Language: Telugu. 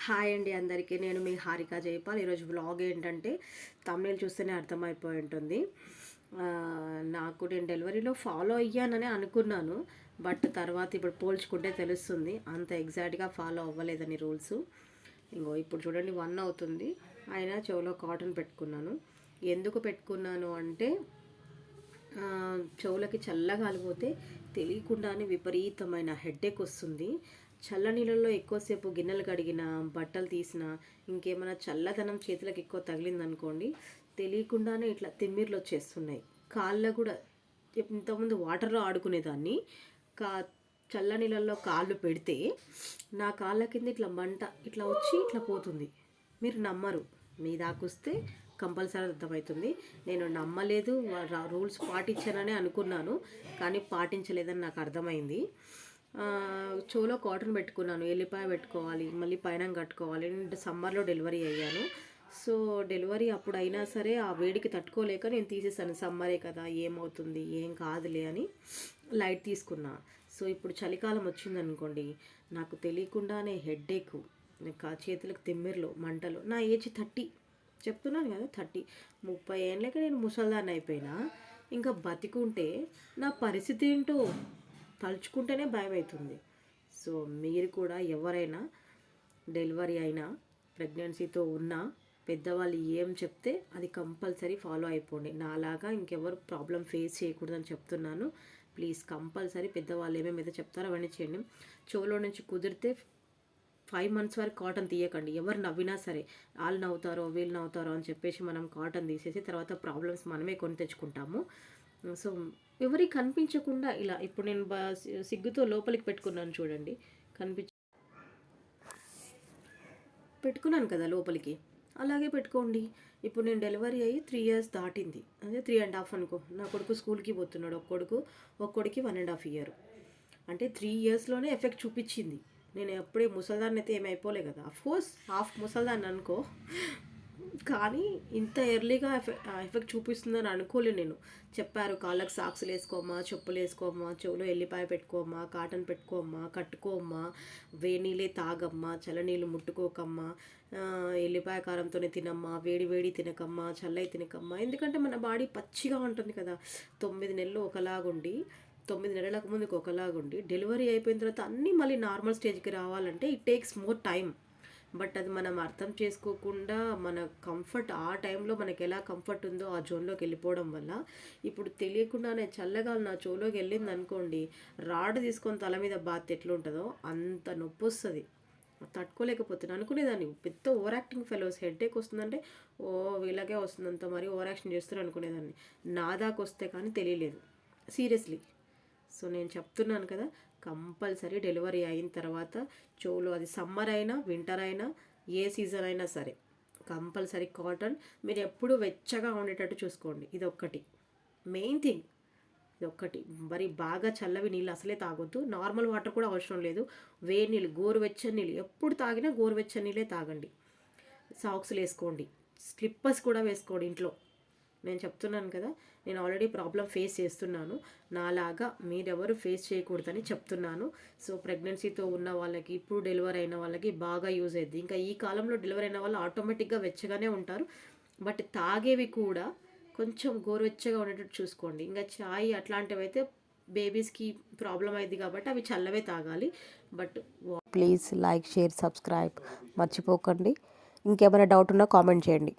హాయ్ అండి అందరికీ. నేను మీ హారిక జైపాల్. ఈరోజు వ్లాగ్ ఏంటంటే తమిళ్ చూస్తేనే అర్థమైపోయి ఉంటుంది. నేను డెలివరీలో ఫాలో అయ్యానని అనుకున్నాను. బట్ తర్వాత ఇప్పుడు పోల్చుకుంటే తెలుస్తుంది అంత ఎగ్జాక్ట్గా ఫాలో అవ్వలేదని రూల్స్. ఇప్పుడు చూడండి 1 అవుతుంది, అయినా చెవులో కాటన్ పెట్టుకున్నాను. ఎందుకు పెట్టుకున్నాను అంటే చెవులకి చల్లగా అలిపోతే తెలియకుండానే విపరీతమైన హెడేక్ వస్తుంది. చల్ల నీళ్ళల్లో ఎక్కువసేపు గిన్నెలు కడిగినా, బట్టలు తీసినా, ఇంకేమైనా చల్లదనం చేతులకు ఎక్కువ తగిలిందనుకోండి, తెలియకుండానే ఇట్లా తిమ్మిర్లు వచ్చేస్తున్నాయి. కాళ్ళ కూడా ఇంతకుముందు వాటర్లో ఆడుకునేదాన్ని, కా చల్ల నీళ్ళల్లో కాళ్ళు పెడితే నా కాళ్ళ కింద ఇట్లా మంట ఇట్లా వచ్చి ఇట్లా పోతుంది. మీరు నమ్మరు, మీ దాకొస్తే కంపల్సరీ అర్థమవుతుంది. నేను నమ్మలేదు, రూల్స్ పాటించానని అనుకున్నాను, కానీ పాటించలేదని నాకు అర్థమైంది. చెవులో కాటన్ పెట్టుకున్నాను. ఎల్లిపాయ పెట్టుకోవాలి, మళ్ళీ పైన కట్టుకోవాలి. నేను సమ్మర్లో డెలివరీ అయ్యాను. సో డెలివరీ అప్పుడు అయినా సరే ఆ వేడికి తట్టుకోలేక నేను తీసేసాను. సమ్మరే కదా, ఏమవుతుంది, ఏం కాదులే అని లైట్ తీసుకున్నా. సో ఇప్పుడు చలికాలం వచ్చిందనుకోండి, నాకు తెలియకుండానే హెడేక్, చేతులకు తిమ్మిర్లు, మంటలు. నా ఏజ్ 30, చెప్తున్నాను కదా 30 ఏళ్ళకి నేను ముసల్దాన్ని అయిపోయినా. ఇంకా బతికుంటే నా పరిస్థితి ఏంటో తలుచుకుంటేనే భయం అవుతుంది. సో మీరు కూడా ఎవరైనా డెలివరీ అయినా, ప్రెగ్నెన్సీతో ఉన్నా, పెద్దవాళ్ళు ఏం చెప్తే అది కంపల్సరీ ఫాలో అయిపోండి. నాలాగా ఇంకెవరు ప్రాబ్లం ఫేస్ చేయకూడదని చెప్తున్నాను. ప్లీజ్ కంపల్సరీ పెద్దవాళ్ళు ఏమేమైతే చెప్తారో అవన్నీ చేయండి. చెవులో నుంచి కుదిరితే 5 months వరకు కాటన్ తీయకండి. ఎవరు నవ్వినా సరే, వాళ్ళు నవ్వుతారో వీళ్ళు నవ్వుతారో అని చెప్పేసి మనం కాటన్ తీసేసి తర్వాత ప్రాబ్లమ్స్ మనమే కొని తెచ్చుకుంటాము. సో ఎవరికి కనిపించకుండా ఇలా ఇప్పుడు నేను సిగ్గుతో లోపలికి పెట్టుకున్నాను చూడండి, పెట్టుకున్నాను కదా లోపలికి, అలాగే పెట్టుకోండి. ఇప్పుడు నేను డెలివరీ అయ్యి 3 years దాటింది, అదే 3.5 అనుకో. నా కొడుకు స్కూల్కి పోతున్నాడు, ఒక్కొడికి 1.5 year. అంటే 3 yearsలోనే ఎఫెక్ట్ చూపించింది. నేను ఎప్పుడే ముసల్దాన్ని అయితే ఏమైపోలే కదా, అఫ్కోర్స్ హాఫ్ ముసల్దాన్ని అనుకో, కానీ ఇంత ఎర్లీగా ఎఫెక్ట్ చూపిస్తుందని అనుకోలే నేను. చెప్పారు కాళ్ళకి సాక్స్లు వేసుకోమ్మా, చెప్పులు వేసుకోమ్మా, చెవులో ఎల్లిపాయ పెట్టుకోమ్మా, కాటన్ పెట్టుకోమ్మా, కట్టుకోమ్మా, వేనీళ్ళే తాగమ్మా, చల్లనీళ్ళు ముట్టుకోకమ్మా, ఎల్లిపాయ కారంతోనే తినమ్మా, వేడి వేడి తినకమ్మా, చల్లయి తినకమ్మా. ఎందుకంటే మన బాడీ పచ్చిగా ఉంటుంది కదా. 9 నెలలు ఒకలాగుండి, 9 నెలలకు ముందుకు ఒకలాగుండి, డెలివరీ అయిపోయిన తర్వాత అన్నీ మళ్ళీ నార్మల్ స్టేజ్కి రావాలంటే it takes more time. But అది మనం అర్థం చేసుకోకుండా మన కంఫర్ట్, ఆ టైంలో మనకి ఎలా కంఫర్ట్ ఉందో ఆ జోన్లోకి వెళ్ళిపోవడం వల్ల ఇప్పుడు తెలియకుండానే చల్లగా నా చెవులోకి వెళ్ళింది అనుకోండి, రాడ్ తీసుకొని తల మీద బాత్ ఎట్లుంటుందో అంత నొప్పి వస్తుంది. తట్టుకోలేకపోతున్నాను. అనుకునేదాన్ని పెద్ద ఓవర్ యాక్టింగ్ ఫెలోస్, హెడేక్ వస్తుందంటే ఓ వీళ్ళకే వస్తుందంత మరి ఓవర్ యాక్షన్ చేస్తారు అనుకునేదాన్ని. నా దాకా వస్తే కానీ తెలియలేదు సీరియస్లీ. సో నేను చెప్తున్నాను కదా, కంపల్సరీ డెలివరీ అయిన తర్వాత చెవులో, అది సమ్మర్ అయినా వింటర్ అయినా ఏ సీజన్ అయినా సరే, కంపల్సరీ కాటన్. మీరు ఎప్పుడు వెచ్చగా ఉండేటట్టు చూసుకోండి. ఇది ఒక్కటి మెయిన్ థింగ్. ఇది ఒక్కటి. మరి బాగా చల్లవి నీళ్ళు అసలే తాగొద్దు. నార్మల్ వాటర్ కూడా అవసరం లేదు. వేడి నీళ్ళు, గోరువెచ్చని నీళ్ళు, ఎప్పుడు తాగినా గోరువెచ్చని నీళ్ళే తాగండి. సాక్స్లు వేసుకోండి, స్లిప్పర్స్ కూడా వేసుకోండి ఇంట్లో. నేను చెప్తున్నాను కదా, నేను ఆల్రెడీ ప్రాబ్లం ఫేస్ చేస్తున్నాను. నాలాగా మీరెవరు ఫేస్ చేయకూడదని చెప్తున్నాను. సో ప్రెగ్నెన్సీతో ఉన్న వాళ్ళకి, ఇప్పుడు డెలివరీ అయిన వాళ్ళకి బాగా యూజ్ అయ్యింది. ఇంకా ఈ కాలంలో డెలివరీ అయిన వాళ్ళు ఆటోమేటిక్గా వెచ్చగానే ఉంటారు. బట్ తాగేవి కూడా కొంచెం గోరువెచ్చగా ఉండేటట్టు చూసుకోండి. ఇంకా చాయ్ అట్లాంటివి అయితే బేబీస్కి ప్రాబ్లం అయింది కాబట్టి అవి చల్లవే తాగాలి. But please like, share, subscribe మర్చిపోకండి. ఇంకేమైనా డౌట్ ఉన్నా కామెంట్ చేయండి.